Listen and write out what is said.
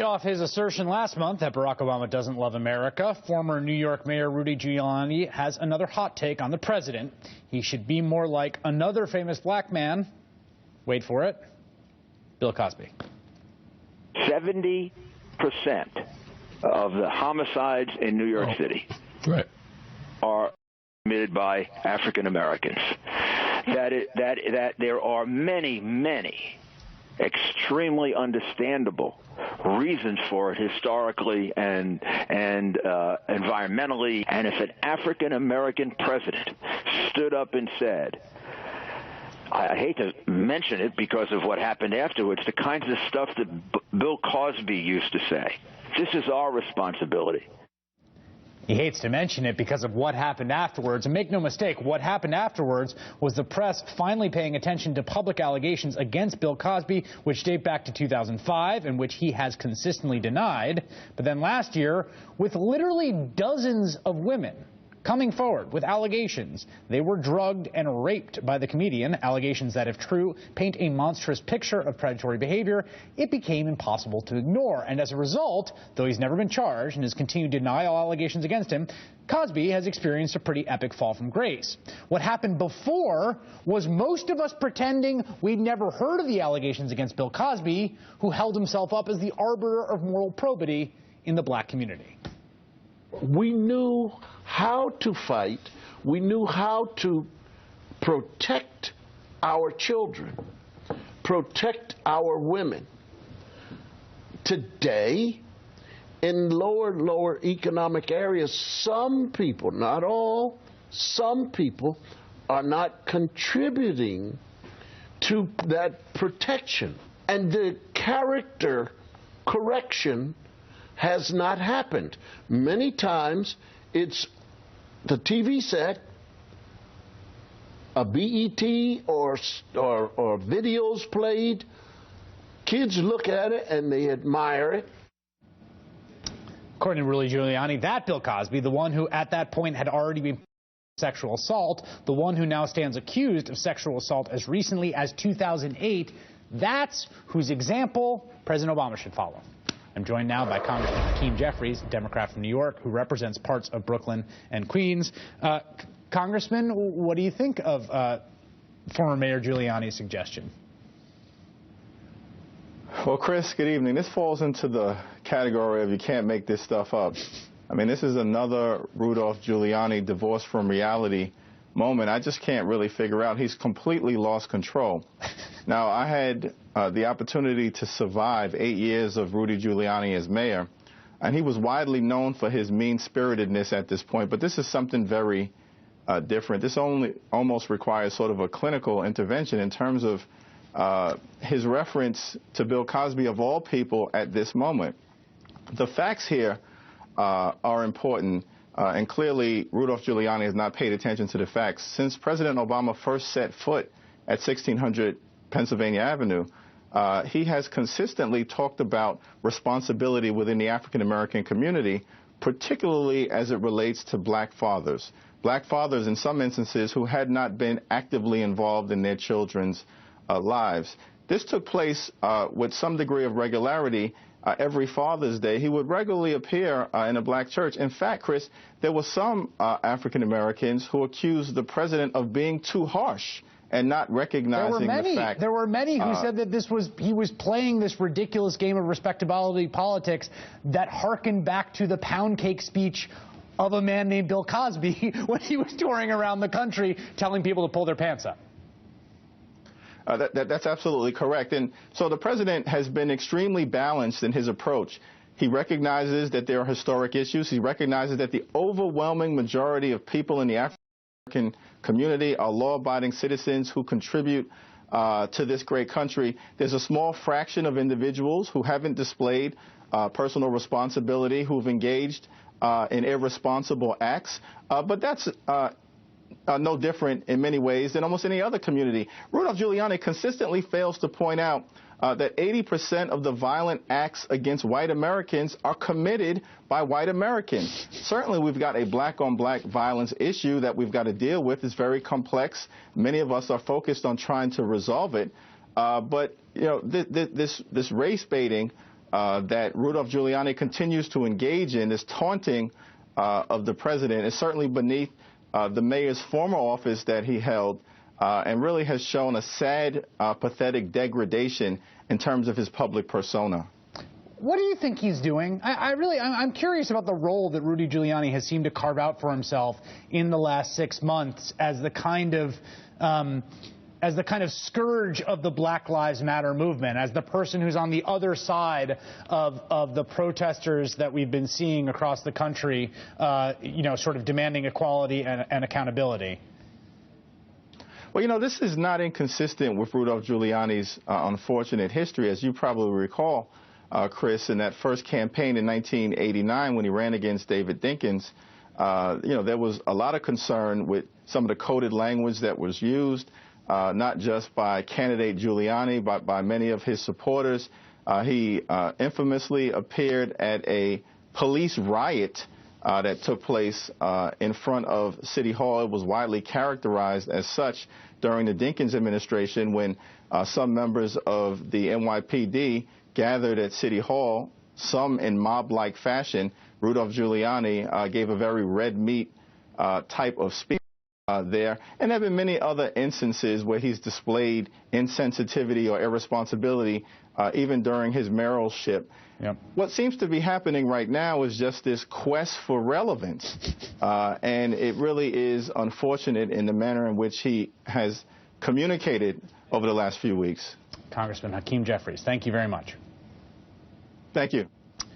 Off his assertion last month that Barack Obama doesn't love America, former New York Mayor Rudy Giuliani has another hot take on the president. He should be more like another famous black man. Wait for it. Bill Cosby. 70% of the homicides in New York City are committed by African Americans. That there are many extremely understandable reasons for it historically and environmentally. And if an African American president stood up and said, I hate to mention it because of what happened afterwards, the kinds of stuff that Bill Cosby used to say, this is our responsibility. He hates to mention it because of what happened afterwards. And make no mistake, what happened afterwards was the press finally paying attention to public allegations against Bill Cosby, which date back to 2005 and which he has consistently denied. But then last year, with literally dozens of women coming forward with allegations they were drugged and raped by the comedian, allegations that, if true, paint a monstrous picture of predatory behavior, it became impossible to ignore. And as a result, though he's never been charged and has continued to deny all allegations against him, Cosby has experienced a pretty epic fall from grace. What happened before was most of us pretending we'd never heard of the allegations against Bill Cosby, who held himself up as the arbiter of moral probity in the black community. We knew how to fight. We knew how to protect our children, protect our women. Today, in lower economic areas, some people, not all, some people are not contributing to that protection. And the character correction has not happened. Many times it's the TV set, a BET or videos played. Kids look at it and they admire it. According to Rudy Giuliani, that Bill Cosby, the one who at that point had already been sexual assault, the one who now stands accused of sexual assault as recently as 2008, that's whose example President Obama should follow. I'm joined now by Congressman Jeffries, Democrat from New York, who represents parts of Brooklyn and Queens. Congressman, what do you think of former Mayor Giuliani's suggestion? Well, Chris, good evening. This falls into the category of you can't make this stuff up. I mean, this is another Rudolph Giuliani divorce from reality moment. I just can't really figure out. He's completely lost control. Now, I had the opportunity to survive 8 years of Rudy Giuliani as mayor, and he was widely known for his mean-spiritedness at this point, but this is something very different. This almost requires sort of a clinical intervention in terms of his reference to Bill Cosby, of all people, at this moment. The facts here are important, and clearly Rudolph Giuliani has not paid attention to the facts. Since President Obama first set foot at 1600 Pennsylvania Avenue, he has consistently talked about responsibility within the African-American community, particularly as it relates to black fathers. Black fathers, in some instances, who had not been actively involved in their children's lives. This took place with some degree of regularity. Every Father's Day, he would regularly appear in a black church. In fact, Chris, there were some African Americans who accused the president of being too harsh and not recognizing the fact. There were many who said that he was playing this ridiculous game of respectability politics that harkened back to the pound cake speech of a man named Bill Cosby when he was touring around the country telling people to pull their pants up. That's absolutely correct. And so the president has been extremely balanced in his approach. He recognizes that there are historic issues. He recognizes that the overwhelming majority of people in the African community are law-abiding citizens who contribute to this great country. There's a small fraction of individuals who haven't displayed personal responsibility, who've engaged in irresponsible acts. But that's no different in many ways than almost any other community. Rudolph Giuliani consistently fails to point out that 80% of the violent acts against white Americans are committed by white Americans. Certainly, we've got a black-on-black violence issue that we've got to deal with. It's very complex. Many of us are focused on trying to resolve it. But, you know, this race baiting that Rudolph Giuliani continues to engage in, this taunting of the president, is certainly beneath the mayor's former office that he held, and really has shown a sad, pathetic degradation in terms of his public persona. What do you think he's doing? I'm curious about the role that Rudy Giuliani has seemed to carve out for himself in the last 6 months as the kind of scourge of the Black Lives Matter movement, as the person who's on the other side of the protesters that we've been seeing across the country, sort of demanding equality and accountability. Well, this is not inconsistent with Rudolph Giuliani's unfortunate history. As you probably recall, Chris, in that first campaign in 1989 when he ran against David Dinkins, there was a lot of concern with some of the coded language that was used, not just by candidate Giuliani, but by many of his supporters. He infamously appeared at a police riot that took place in front of City Hall. It was widely characterized as such during the Dinkins administration when some members of the NYPD gathered at City Hall, some in mob-like fashion. Rudolph Giuliani gave a very red meat type of speech there. And there have been many other instances where he's displayed insensitivity or irresponsibility, even during his mayoralship. Yep. What seems to be happening right now is just this quest for relevance. And it really is unfortunate in the manner in which he has communicated over the last few weeks. Congressman Hakeem Jeffries, thank you very much. Thank you.